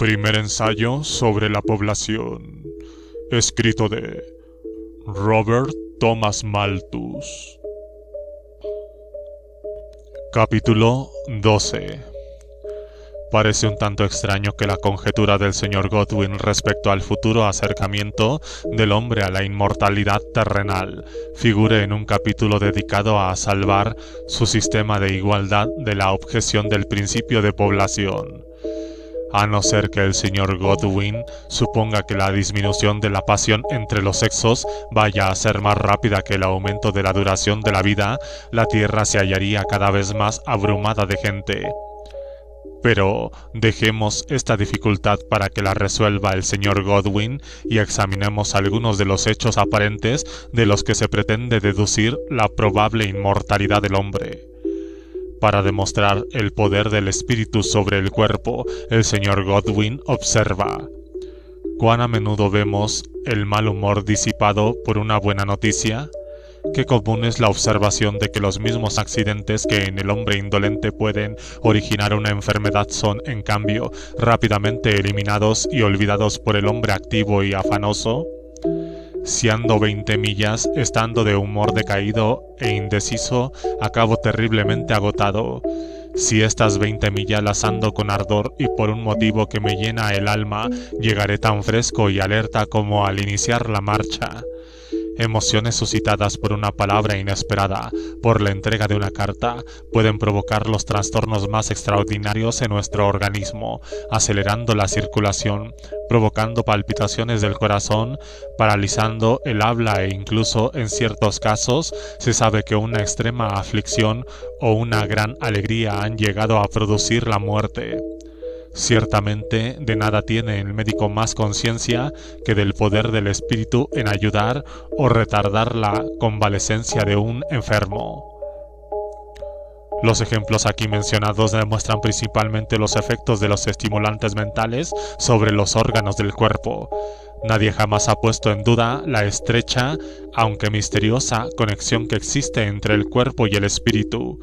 Primer ensayo sobre la población, escrito de Robert Thomas Malthus. Capítulo 12. Parece un tanto extraño que la conjetura del Sr. Godwin respecto al futuro acercamiento del hombre a la inmortalidad terrenal figure en un capítulo dedicado a salvar su sistema de igualdad de la objeción del principio de población. A no ser que el Sr. Godwin suponga que la disminución de la pasión entre los sexos vaya a ser más rápida que el aumento de la duración de la vida, la Tierra se hallaría cada vez más abrumada de gente. Pero dejemos esta dificultad para que la resuelva el Sr. Godwin y examinemos algunos de los hechos aparentes de los que se pretende deducir la probable inmortalidad del hombre. Para demostrar el poder del espíritu sobre el cuerpo, el Sr. Godwin observa: ¿cuán a menudo vemos el mal humor disipado por una buena noticia? Qué común es la observación de que los mismos accidentes que en el hombre indolente pueden originar una enfermedad son, en cambio, rápidamente eliminados y olvidados por el hombre activo y afanoso. Si ando 20 millas, estando de humor decaído e indeciso, acabo terriblemente agotado. Si estas 20 millas las ando con ardor y por un motivo que me llena el alma, llegaré tan fresco y alerta como al iniciar la marcha. Emociones suscitadas por una palabra inesperada, por la entrega de una carta, pueden provocar los trastornos más extraordinarios en nuestro organismo, acelerando la circulación, provocando palpitaciones del corazón, paralizando el habla e incluso, en ciertos casos, se sabe que una extrema aflicción o una gran alegría han llegado a producir la muerte. Ciertamente, de nada tiene el médico más conciencia que del poder del espíritu en ayudar o retardar la convalecencia de un enfermo. Los ejemplos aquí mencionados demuestran principalmente los efectos de los estimulantes mentales sobre los órganos del cuerpo. Nadie jamás ha puesto en duda la estrecha, aunque misteriosa, conexión que existe entre el cuerpo y el espíritu.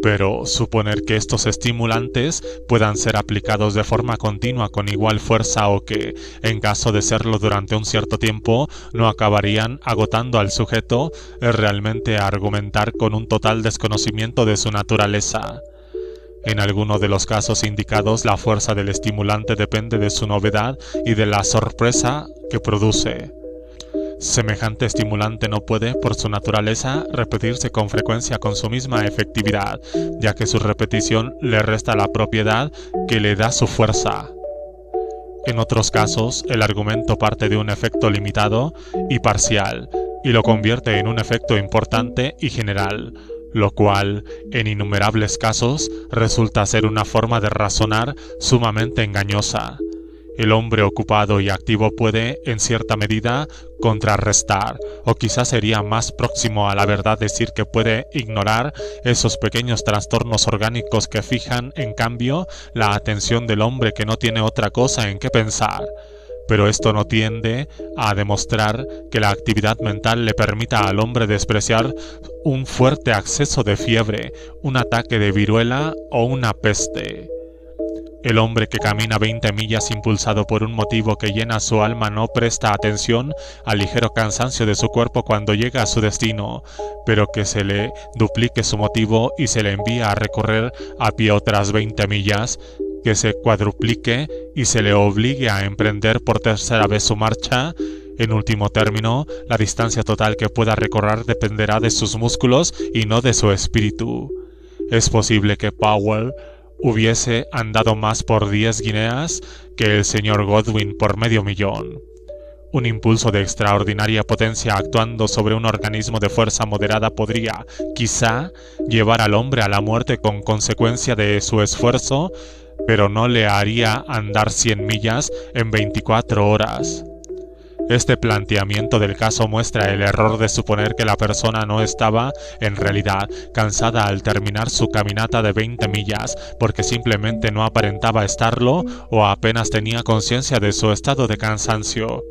Pero suponer que estos estimulantes puedan ser aplicados de forma continua con igual fuerza o que, en caso de serlo durante un cierto tiempo, no acabarían agotando al sujeto, es realmente argumentar con un total desconocimiento de su naturaleza. En alguno de los casos indicados, la fuerza del estimulante depende de su novedad y de la sorpresa que produce. Semejante estimulante no puede, por su naturaleza, repetirse con frecuencia con su misma efectividad, ya que su repetición le resta la propiedad que le da su fuerza. En otros casos, el argumento parte de un efecto limitado y parcial, y lo convierte en un efecto importante y general, lo cual, en innumerables casos, resulta ser una forma de razonar sumamente engañosa. El hombre ocupado y activo puede, en cierta medida, contrarrestar, o quizás sería más próximo a la verdad decir que puede ignorar esos pequeños trastornos orgánicos que fijan, en cambio, la atención del hombre que no tiene otra cosa en qué pensar. Pero esto no tiende a demostrar que la actividad mental le permita al hombre despreciar un fuerte acceso de fiebre, un ataque de viruela o una peste. El hombre que camina 20 millas impulsado por un motivo que llena su alma no presta atención al ligero cansancio de su cuerpo cuando llega a su destino, pero que se le duplique su motivo y se le envía a recorrer a pie otras 20 millas, que se cuadruplique y se le obligue a emprender por tercera vez su marcha. En último término, la distancia total que pueda recorrer dependerá de sus músculos y no de su espíritu. Es posible que Powell hubiese andado más por 10 guineas que el Sr. Godwin por medio millón. Un impulso de extraordinaria potencia actuando sobre un organismo de fuerza moderada podría, quizá, llevar al hombre a la muerte con consecuencia de su esfuerzo, pero no le haría andar 100 millas en 24 horas. Este planteamiento del caso muestra el error de suponer que la persona no estaba, en realidad, cansada al terminar su caminata de 20 millas, porque simplemente no aparentaba estarlo o apenas tenía conciencia de su estado de cansancio.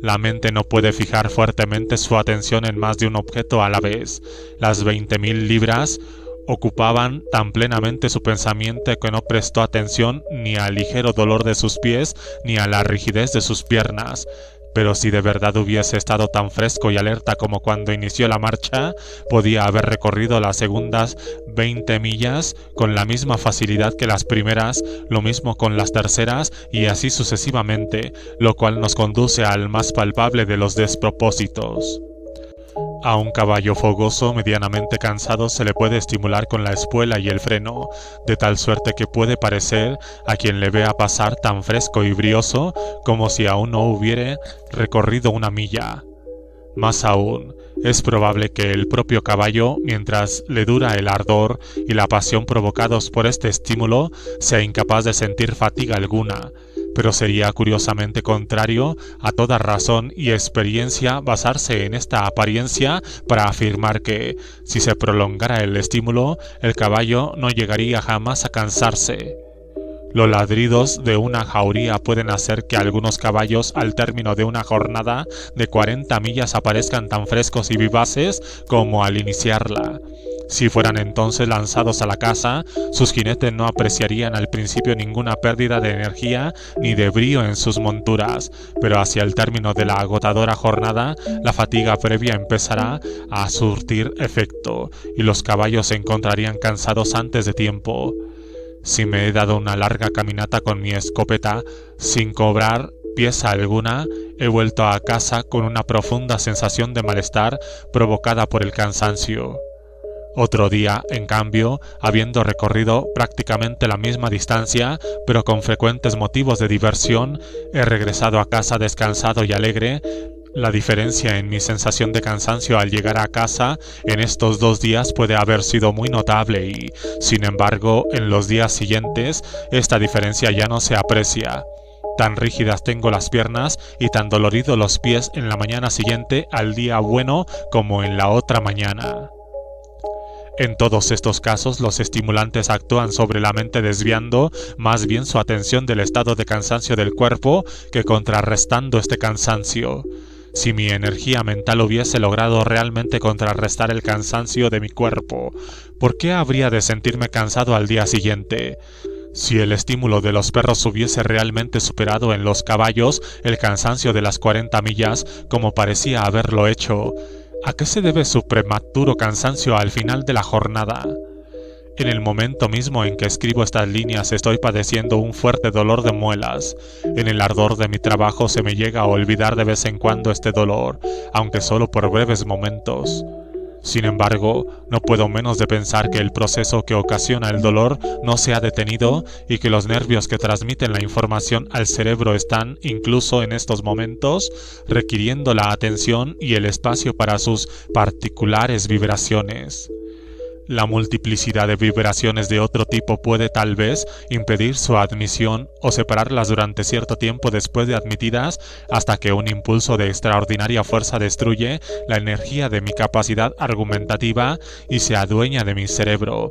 La mente no puede fijar fuertemente su atención en más de un objeto a la vez. Las 20.000 libras ocupaban tan plenamente su pensamiento que no prestó atención ni al ligero dolor de sus pies ni a la rigidez de sus piernas. Pero si de verdad hubiese estado tan fresco y alerta como cuando inició la marcha, podía haber recorrido las segundas 20 millas con la misma facilidad que las primeras, lo mismo con las terceras y así sucesivamente, lo cual nos conduce al más palpable de los despropósitos. A un caballo fogoso medianamente cansado se le puede estimular con la espuela y el freno, de tal suerte que puede parecer a quien le vea pasar tan fresco y brioso como si aún no hubiere recorrido una milla. Más aún, es probable que el propio caballo, mientras le dura el ardor y la pasión provocados por este estímulo, sea incapaz de sentir fatiga alguna, pero sería curiosamente contrario a toda razón y experiencia basarse en esta apariencia para afirmar que, si se prolongara el estímulo, el caballo no llegaría jamás a cansarse. Los ladridos de una jauría pueden hacer que algunos caballos al término de una jornada de 40 millas aparezcan tan frescos y vivaces como al iniciarla. Si fueran entonces lanzados a la caza, sus jinetes no apreciarían al principio ninguna pérdida de energía ni de brío en sus monturas, pero hacia el término de la agotadora jornada, la fatiga previa empezará a surtir efecto, y los caballos se encontrarían cansados antes de tiempo. Si me he dado una larga caminata con mi escopeta, sin cobrar pieza alguna, he vuelto a casa con una profunda sensación de malestar provocada por el cansancio. Otro día, en cambio, habiendo recorrido prácticamente la misma distancia, pero con frecuentes motivos de diversión, he regresado a casa descansado y alegre. La diferencia en mi sensación de cansancio al llegar a casa en estos 2 días puede haber sido muy notable y, sin embargo, en los días siguientes, esta diferencia ya no se aprecia. Tan rígidas tengo las piernas y tan doloridos los pies en la mañana siguiente al día bueno como en la otra mañana. En todos estos casos, los estimulantes actúan sobre la mente desviando más bien su atención del estado de cansancio del cuerpo que contrarrestando este cansancio. Si mi energía mental hubiese logrado realmente contrarrestar el cansancio de mi cuerpo, ¿por qué habría de sentirme cansado al día siguiente? Si el estímulo de los perros hubiese realmente superado en los caballos el cansancio de las 40 millas, como parecía haberlo hecho, ¿a qué se debe su prematuro cansancio al final de la jornada? En el momento mismo en que escribo estas líneas estoy padeciendo un fuerte dolor de muelas. En el ardor de mi trabajo se me llega a olvidar de vez en cuando este dolor, aunque solo por breves momentos. Sin embargo, no puedo menos de pensar que el proceso que ocasiona el dolor no se ha detenido y que los nervios que transmiten la información al cerebro están, incluso en estos momentos, requiriendo la atención y el espacio para sus particulares vibraciones. La multiplicidad de vibraciones de otro tipo puede tal vez impedir su admisión o separarlas durante cierto tiempo después de admitidas hasta que un impulso de extraordinaria fuerza destruye la energía de mi capacidad argumentativa y se adueña de mi cerebro.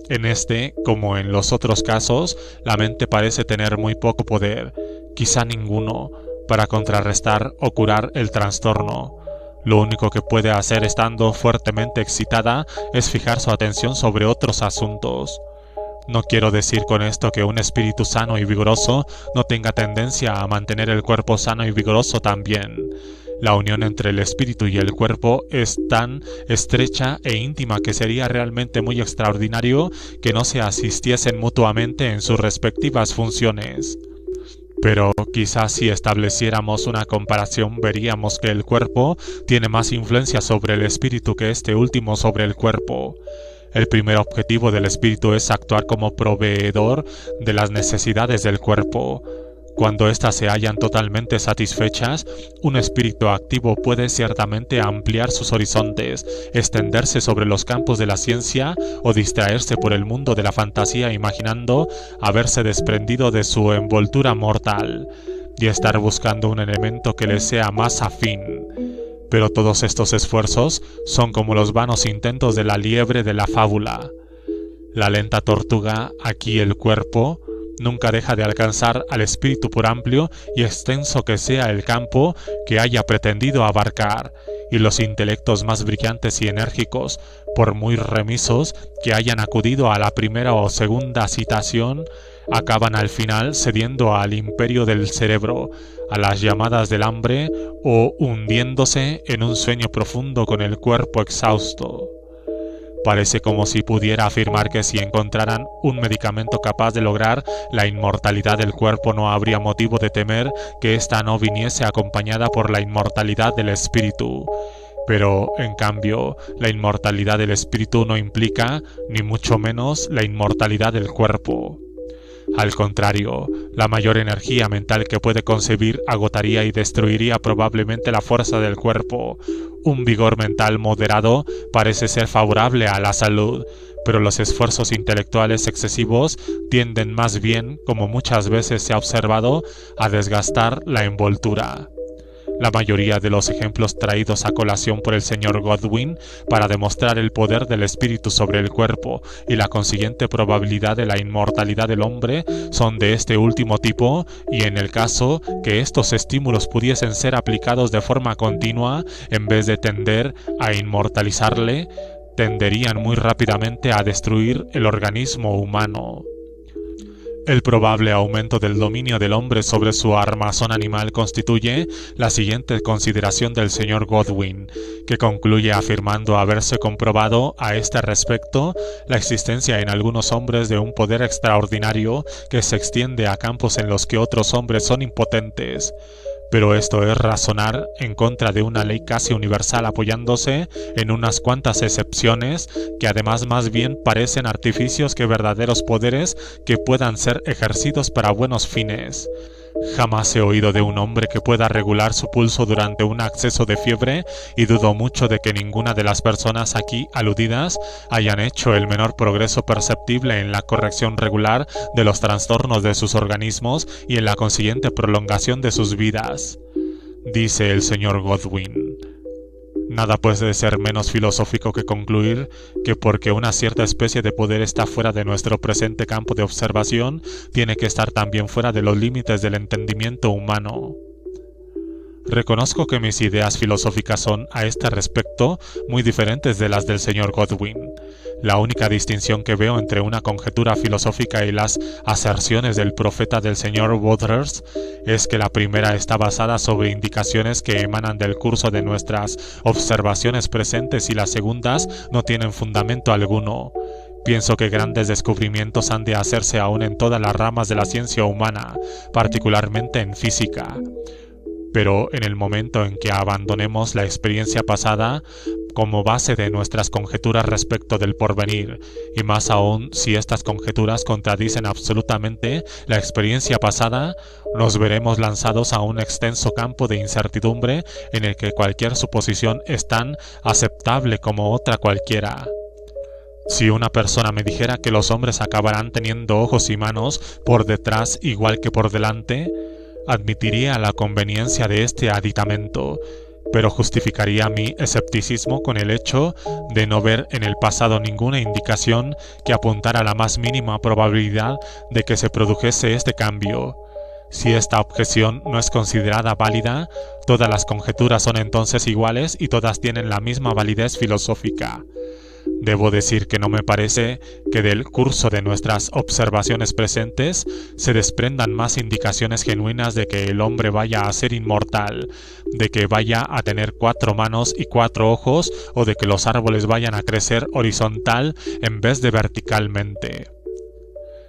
En este, como en los otros casos, la mente parece tener muy poco poder, quizá ninguno, para contrarrestar o curar el trastorno. Lo único que puede hacer estando fuertemente excitada es fijar su atención sobre otros asuntos. No quiero decir con esto que un espíritu sano y vigoroso no tenga tendencia a mantener el cuerpo sano y vigoroso también. La unión entre el espíritu y el cuerpo es tan estrecha e íntima que sería realmente muy extraordinario que no se asistiesen mutuamente en sus respectivas funciones. Pero quizás si estableciéramos una comparación veríamos que el cuerpo tiene más influencia sobre el espíritu que este último sobre el cuerpo. El primer objetivo del espíritu es actuar como proveedor de las necesidades del cuerpo. Cuando éstas se hallan totalmente satisfechas, un espíritu activo puede ciertamente ampliar sus horizontes, extenderse sobre los campos de la ciencia o distraerse por el mundo de la fantasía imaginando haberse desprendido de su envoltura mortal y estar buscando un elemento que le sea más afín. Pero todos estos esfuerzos son como los vanos intentos de la liebre de la fábula. La lenta tortuga, aquí el cuerpo, nunca deja de alcanzar al espíritu por amplio y extenso que sea el campo que haya pretendido abarcar, y los intelectos más brillantes y enérgicos, por muy remisos que hayan acudido a la primera o segunda citación, acaban al final cediendo al imperio del cerebro, a las llamadas del hambre o hundiéndose en un sueño profundo con el cuerpo exhausto. Parece como si pudiera afirmar que si encontraran un medicamento capaz de lograr la inmortalidad del cuerpo, no habría motivo de temer que ésta no viniese acompañada por la inmortalidad del espíritu. Pero, en cambio, la inmortalidad del espíritu no implica, ni mucho menos, la inmortalidad del cuerpo. Al contrario, la mayor energía mental que puede concebir agotaría y destruiría probablemente la fuerza del cuerpo. Un vigor mental moderado parece ser favorable a la salud, pero los esfuerzos intelectuales excesivos tienden más bien, como muchas veces se ha observado, a desgastar la envoltura. La mayoría de los ejemplos traídos a colación por el señor Godwin para demostrar el poder del espíritu sobre el cuerpo y la consiguiente probabilidad de la inmortalidad del hombre son de este último tipo, y en el caso que estos estímulos pudiesen ser aplicados de forma continua, en vez de tender a inmortalizarle, tenderían muy rápidamente a destruir el organismo humano. El probable aumento del dominio del hombre sobre su armazón animal constituye la siguiente consideración del señor Godwin, que concluye afirmando haberse comprobado a este respecto la existencia en algunos hombres de un poder extraordinario que se extiende a campos en los que otros hombres son impotentes. Pero esto es razonar en contra de una ley casi universal apoyándose en unas cuantas excepciones que además más bien parecen artificios que verdaderos poderes que puedan ser ejercidos para buenos fines. Jamás he oído de un hombre que pueda regular su pulso durante un acceso de fiebre, y dudo mucho de que ninguna de las personas aquí aludidas hayan hecho el menor progreso perceptible en la corrección regular de los trastornos de sus organismos y en la consiguiente prolongación de sus vidas. Dice el señor Godwin: nada puede ser menos filosófico que concluir que porque una cierta especie de poder está fuera de nuestro presente campo de observación, tiene que estar también fuera de los límites del entendimiento humano. Reconozco que mis ideas filosóficas son, a este respecto, muy diferentes de las del señor Godwin. La única distinción que veo entre una conjetura filosófica y las aserciones del profeta del señor Waters es que la primera está basada sobre indicaciones que emanan del curso de nuestras observaciones presentes y las segundas no tienen fundamento alguno. Pienso que grandes descubrimientos han de hacerse aún en todas las ramas de la ciencia humana, particularmente en física. Pero en el momento en que abandonemos la experiencia pasada como base de nuestras conjeturas respecto del porvenir, y más aún si estas conjeturas contradicen absolutamente la experiencia pasada, nos veremos lanzados a un extenso campo de incertidumbre en el que cualquier suposición es tan aceptable como otra cualquiera. Si una persona me dijera que los hombres acabarán teniendo ojos y manos por detrás igual que por delante, admitiría la conveniencia de este aditamento, pero justificaría mi escepticismo con el hecho de no ver en el pasado ninguna indicación que apuntara a la más mínima probabilidad de que se produjese este cambio. Si esta objeción no es considerada válida, todas las conjeturas son entonces iguales y todas tienen la misma validez filosófica. Debo decir que no me parece que del curso de nuestras observaciones presentes se desprendan más indicaciones genuinas de que el hombre vaya a ser inmortal, de que vaya a tener 4 manos y 4 ojos, o de que los árboles vayan a crecer horizontal en vez de verticalmente.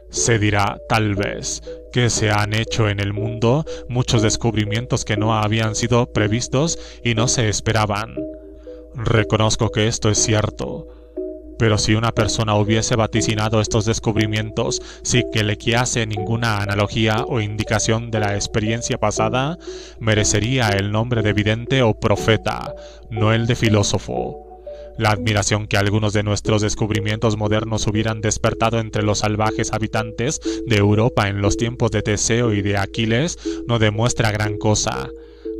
Se dirá, tal vez, que se han hecho en el mundo muchos descubrimientos que no habían sido previstos y no se esperaban. Reconozco que esto es cierto. Pero si una persona hubiese vaticinado estos descubrimientos sin que le guiase ninguna analogía o indicación de la experiencia pasada, merecería el nombre de vidente o profeta, no el de filósofo. La admiración que algunos de nuestros descubrimientos modernos hubieran despertado entre los salvajes habitantes de Europa en los tiempos de Teseo y de Aquiles no demuestra gran cosa.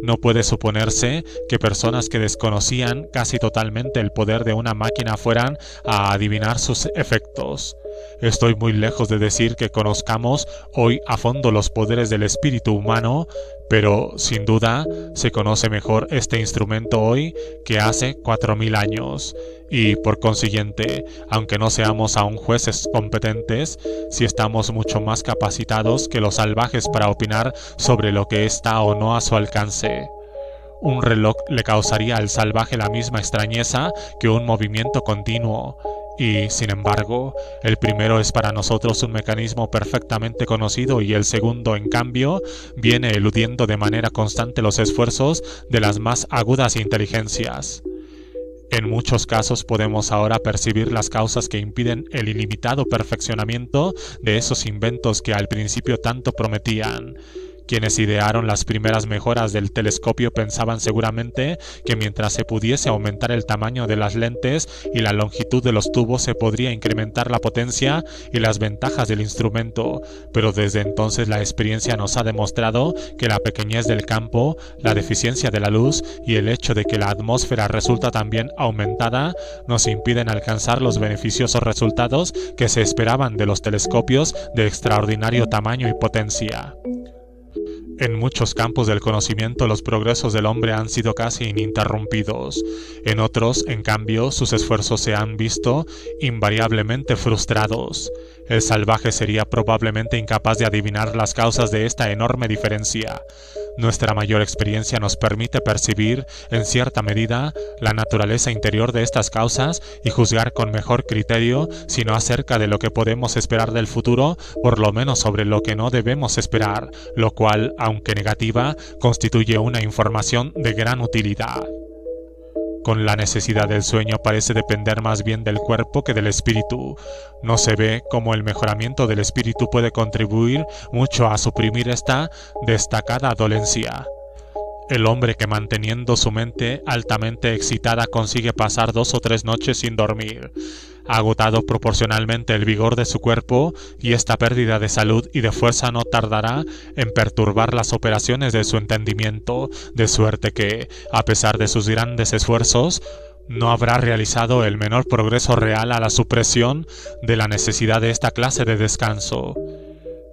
No puede suponerse que personas que desconocían casi totalmente el poder de una máquina fueran a adivinar sus efectos. Estoy muy lejos de decir que conozcamos hoy a fondo los poderes del espíritu humano, pero sin duda se conoce mejor este instrumento hoy que hace 4000 años. Y por consiguiente, aunque no seamos aún jueces competentes, sí estamos mucho más capacitados que los salvajes para opinar sobre lo que está o no a su alcance. Un reloj le causaría al salvaje la misma extrañeza que un movimiento continuo, y, sin embargo, el primero es para nosotros un mecanismo perfectamente conocido y el segundo, en cambio, viene eludiendo de manera constante los esfuerzos de las más agudas inteligencias. En muchos casos podemos ahora percibir las causas que impiden el ilimitado perfeccionamiento de esos inventos que al principio tanto prometían. Quienes idearon las primeras mejoras del telescopio pensaban seguramente que mientras se pudiese aumentar el tamaño de las lentes y la longitud de los tubos se podría incrementar la potencia y las ventajas del instrumento, pero desde entonces la experiencia nos ha demostrado que la pequeñez del campo, la deficiencia de la luz y el hecho de que la atmósfera resulta también aumentada nos impiden alcanzar los beneficiosos resultados que se esperaban de los telescopios de extraordinario tamaño y potencia. En muchos campos del conocimiento los progresos del hombre han sido casi ininterrumpidos. En otros, en cambio, sus esfuerzos se han visto invariablemente frustrados. El salvaje sería probablemente incapaz de adivinar las causas de esta enorme diferencia. Nuestra mayor experiencia nos permite percibir, en cierta medida, la naturaleza interior de estas causas y juzgar con mejor criterio, si no acerca de lo que podemos esperar del futuro, por lo menos sobre lo que no debemos esperar, lo cual, aunque negativa, constituye una información de gran utilidad. Con la necesidad del sueño parece depender más bien del cuerpo que del espíritu. No se ve cómo el mejoramiento del espíritu puede contribuir mucho a suprimir esta destacada dolencia. El hombre que manteniendo su mente altamente excitada consigue pasar 2 o 3 noches sin dormir, ha agotado proporcionalmente el vigor de su cuerpo y esta pérdida de salud y de fuerza no tardará en perturbar las operaciones de su entendimiento, de suerte que, a pesar de sus grandes esfuerzos, no habrá realizado el menor progreso real a la supresión de la necesidad de esta clase de descanso.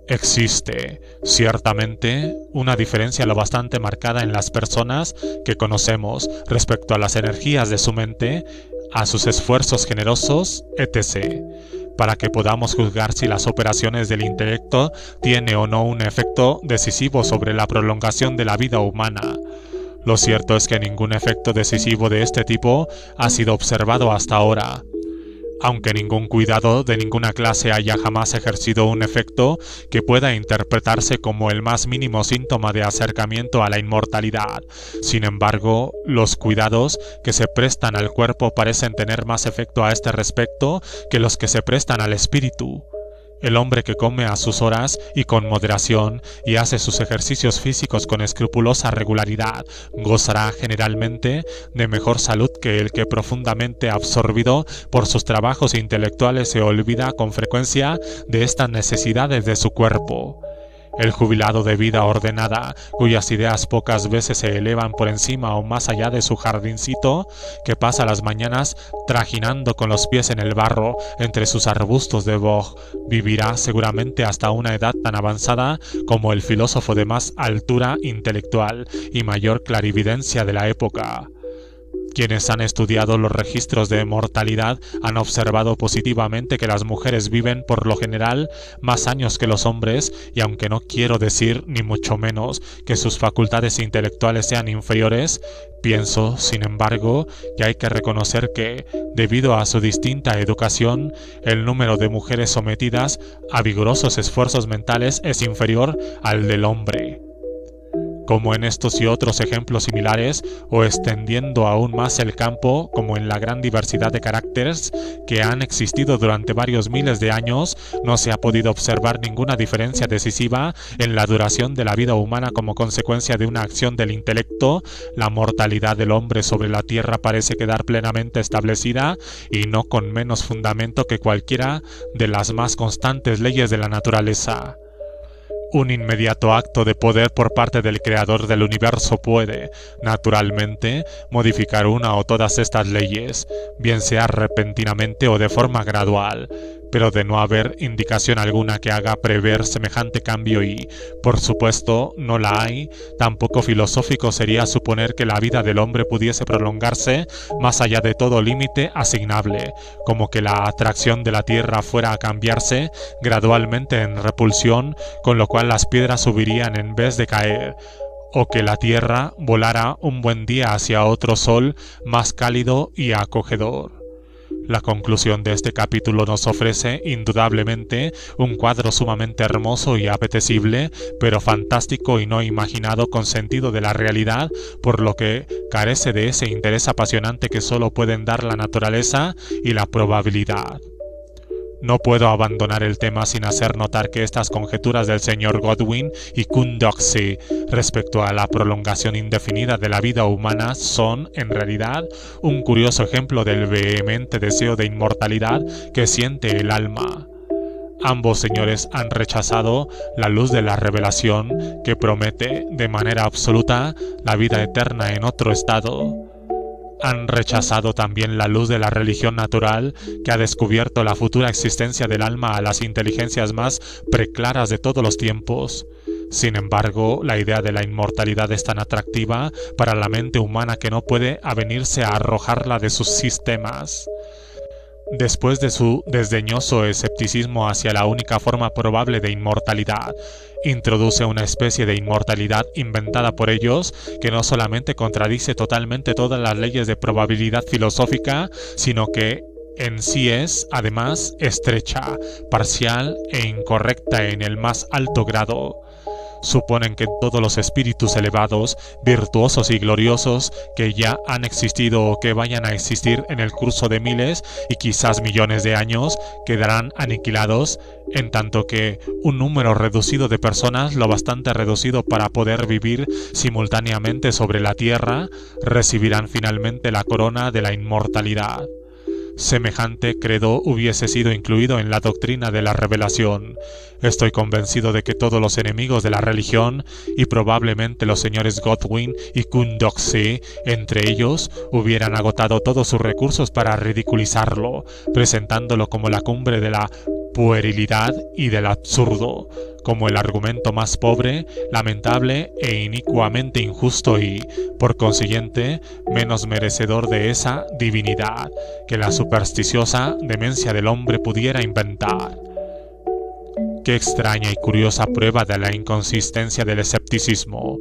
Existe, ciertamente, una diferencia lo bastante marcada en las personas que conocemos respecto a las energías de su mente, a sus esfuerzos generosos, etc., para que podamos juzgar si las operaciones del intelecto tienen o no un efecto decisivo sobre la prolongación de la vida humana. Lo cierto es que ningún efecto decisivo de este tipo ha sido observado hasta ahora. Aunque ningún cuidado de ninguna clase haya jamás ejercido un efecto que pueda interpretarse como el más mínimo síntoma de acercamiento a la inmortalidad. Sin embargo, los cuidados que se prestan al cuerpo parecen tener más efecto a este respecto que los que se prestan al espíritu. El hombre que come a sus horas y con moderación y hace sus ejercicios físicos con escrupulosa regularidad gozará generalmente de mejor salud que el que profundamente absorbido por sus trabajos intelectuales se olvida con frecuencia de estas necesidades de su cuerpo. El jubilado de vida ordenada, cuyas ideas pocas veces se elevan por encima o más allá de su jardincito, que pasa las mañanas trajinando con los pies en el barro entre sus arbustos de boj, vivirá seguramente hasta una edad tan avanzada como el filósofo de más altura intelectual y mayor clarividencia de la época. Quienes han estudiado los registros de mortalidad han observado positivamente que las mujeres viven por lo general más años que los hombres, y aunque no quiero decir ni mucho menos que sus facultades intelectuales sean inferiores, pienso, sin embargo, que hay que reconocer que, debido a su distinta educación, el número de mujeres sometidas a vigorosos esfuerzos mentales es inferior al del hombre. Como en estos y otros ejemplos similares, o extendiendo aún más el campo, como en la gran diversidad de caracteres que han existido durante varios miles de años, no se ha podido observar ninguna diferencia decisiva en la duración de la vida humana como consecuencia de una acción del intelecto. La mortalidad del hombre sobre la tierra parece quedar plenamente establecida y no con menos fundamento que cualquiera de las más constantes leyes de la naturaleza. Un inmediato acto de poder por parte del Creador del universo puede, naturalmente, modificar una o todas estas leyes, bien sea repentinamente o de forma gradual, pero de no haber indicación alguna que haga prever semejante cambio y, por supuesto, no la hay, tampoco filosófico sería suponer que la vida del hombre pudiese prolongarse más allá de todo límite asignable, como que la atracción de la Tierra fuera a cambiarse gradualmente en repulsión, con lo cual las piedras subirían en vez de caer, o que la Tierra volara un buen día hacia otro sol más cálido y acogedor. La conclusión de este capítulo nos ofrece indudablemente un cuadro sumamente hermoso y apetecible, pero fantástico y no imaginado con sentido de la realidad, por lo que carece de ese interés apasionante que solo pueden dar la naturaleza y la probabilidad. No puedo abandonar el tema sin hacer notar que estas conjeturas del señor Godwin y Kundoxi respecto a la prolongación indefinida de la vida humana son, en realidad, un curioso ejemplo del vehemente deseo de inmortalidad que siente el alma. Ambos señores han rechazado la luz de la revelación que promete, de manera absoluta, la vida eterna en otro estado. Han rechazado también la luz de la religión natural que ha descubierto la futura existencia del alma a las inteligencias más preclaras de todos los tiempos. Sin embargo, la idea de la inmortalidad es tan atractiva para la mente humana que no puede avenirse a arrojarla de sus sistemas. Después de su desdeñoso escepticismo hacia la única forma probable de inmortalidad, introduce una especie de inmortalidad inventada por ellos que no solamente contradice totalmente todas las leyes de probabilidad filosófica, sino que en sí es, además, estrecha, parcial e incorrecta en el más alto grado. Suponen que todos los espíritus elevados, virtuosos y gloriosos que ya han existido o que vayan a existir en el curso de miles y quizás millones de años quedarán aniquilados, en tanto que un número reducido de personas, lo bastante reducido para poder vivir simultáneamente sobre la tierra, recibirán finalmente la corona de la inmortalidad. Semejante credo hubiese sido incluido en la doctrina de la revelación. Estoy convencido de que todos los enemigos de la religión, y probablemente los señores Godwin y Kundoxi, entre ellos, hubieran agotado todos sus recursos para ridiculizarlo, presentándolo como la cumbre de la puerilidad y del absurdo, como el argumento más pobre, lamentable e inicuamente injusto y, por consiguiente, menos merecedor de esa divinidad que la supersticiosa demencia del hombre pudiera inventar. Qué extraña y curiosa prueba de la inconsistencia del escepticismo,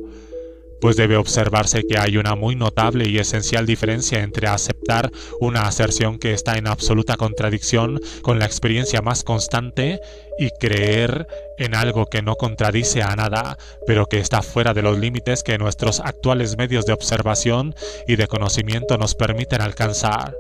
pues debe observarse que hay una muy notable y esencial diferencia entre aceptar una aserción que está en absoluta contradicción con la experiencia más constante y creer en algo que no contradice a nada, pero que está fuera de los límites que nuestros actuales medios de observación y de conocimiento nos permiten alcanzar.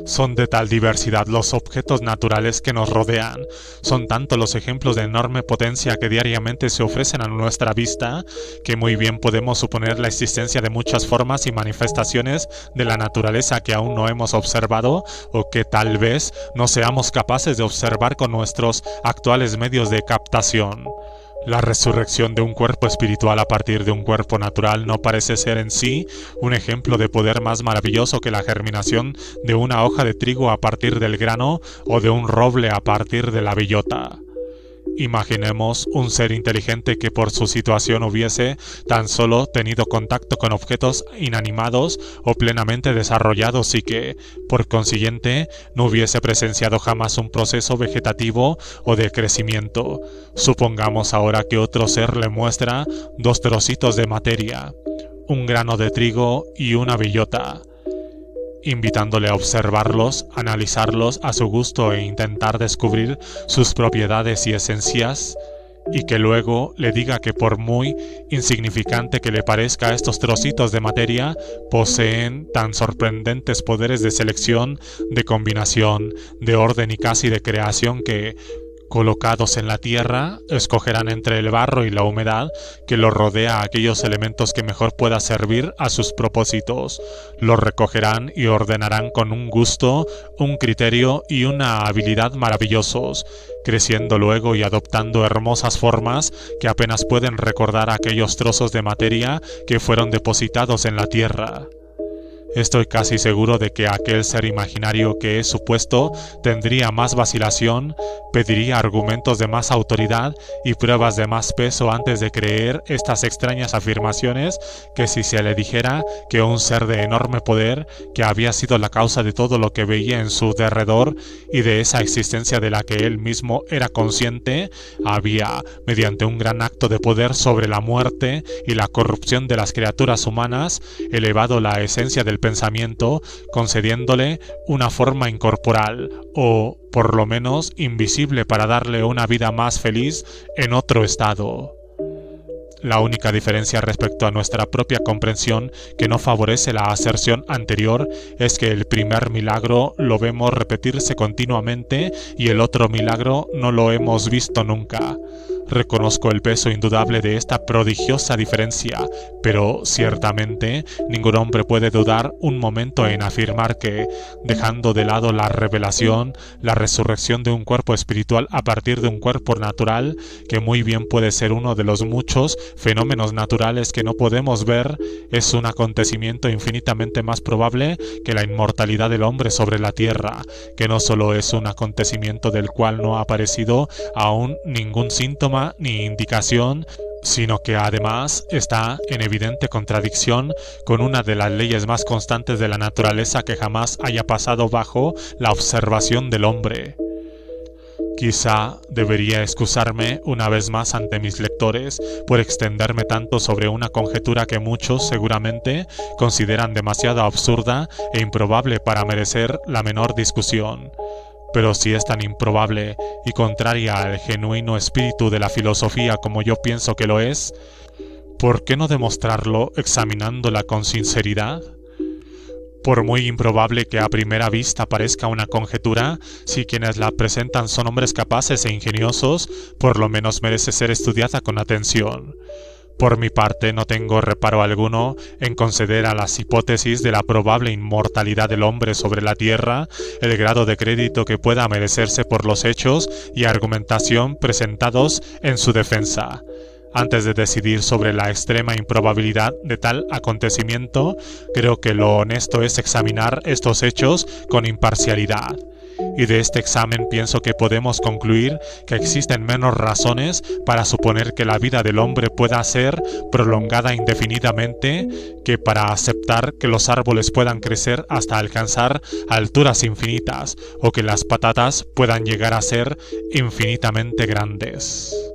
Son de tal diversidad los objetos naturales que nos rodean, son tanto los ejemplos de enorme potencia que diariamente se ofrecen a nuestra vista, que muy bien podemos suponer la existencia de muchas formas y manifestaciones de la naturaleza que aún no hemos observado o que tal vez no seamos capaces de observar con nuestros actuales medios de captación. La resurrección de un cuerpo espiritual a partir de un cuerpo natural no parece ser en sí un ejemplo de poder más maravilloso que la germinación de una hoja de trigo a partir del grano o de un roble a partir de la bellota. Imaginemos un ser inteligente que por su situación hubiese tan solo tenido contacto con objetos inanimados o plenamente desarrollados y que, por consiguiente, no hubiese presenciado jamás un proceso vegetativo o de crecimiento. Supongamos ahora que otro ser le muestra dos trocitos de materia, un grano de trigo y una bellota, invitándole a observarlos, analizarlos a su gusto e intentar descubrir sus propiedades y esencias, y que luego le diga que por muy insignificante que le parezca, estos trocitos de materia poseen tan sorprendentes poderes de selección, de combinación, de orden y casi de creación que, colocados en la tierra, escogerán entre el barro y la humedad que los rodea aquellos elementos que mejor pueda servir a sus propósitos. Los recogerán y ordenarán con un gusto, un criterio y una habilidad maravillosos, creciendo luego y adoptando hermosas formas que apenas pueden recordar aquellos trozos de materia que fueron depositados en la tierra. Estoy casi seguro de que aquel ser imaginario que he supuesto tendría más vacilación, pediría argumentos de más autoridad y pruebas de más peso antes de creer estas extrañas afirmaciones que si se le dijera que un ser de enorme poder, que había sido la causa de todo lo que veía en su derredor y de esa existencia de la que él mismo era consciente, había, mediante un gran acto de poder sobre la muerte y la corrupción de las criaturas humanas, elevado la esencia del pensamiento, concediéndole una forma incorporal o, por lo menos, invisible para darle una vida más feliz en otro estado. La única diferencia respecto a nuestra propia comprensión que no favorece la aserción anterior es que el primer milagro lo vemos repetirse continuamente y el otro milagro no lo hemos visto nunca. Reconozco el peso indudable de esta prodigiosa diferencia, pero ciertamente ningún hombre puede dudar un momento en afirmar que, dejando de lado la revelación, la resurrección de un cuerpo espiritual a partir de un cuerpo natural, que muy bien puede ser uno de los muchos fenómenos naturales que no podemos ver, es un acontecimiento infinitamente más probable que la inmortalidad del hombre sobre la tierra, que no solo es un acontecimiento del cual no ha aparecido aún ningún síntoma ni indicación, sino que además está en evidente contradicción con una de las leyes más constantes de la naturaleza que jamás haya pasado bajo la observación del hombre. Quizá debería excusarme una vez más ante mis lectores por extenderme tanto sobre una conjetura que muchos seguramente consideran demasiado absurda e improbable para merecer la menor discusión. Pero si es tan improbable y contraria al genuino espíritu de la filosofía como yo pienso que lo es, ¿por qué no demostrarlo examinándola con sinceridad? Por muy improbable que a primera vista parezca una conjetura, si quienes la presentan son hombres capaces e ingeniosos, por lo menos merece ser estudiada con atención. Por mi parte, no tengo reparo alguno en conceder a las hipótesis de la probable inmortalidad del hombre sobre la tierra el grado de crédito que pueda merecerse por los hechos y argumentación presentados en su defensa. Antes de decidir sobre la extrema improbabilidad de tal acontecimiento, creo que lo honesto es examinar estos hechos con imparcialidad. Y de este examen pienso que podemos concluir que existen menos razones para suponer que la vida del hombre pueda ser prolongada indefinidamente que para aceptar que los árboles puedan crecer hasta alcanzar alturas infinitas o que las patatas puedan llegar a ser infinitamente grandes.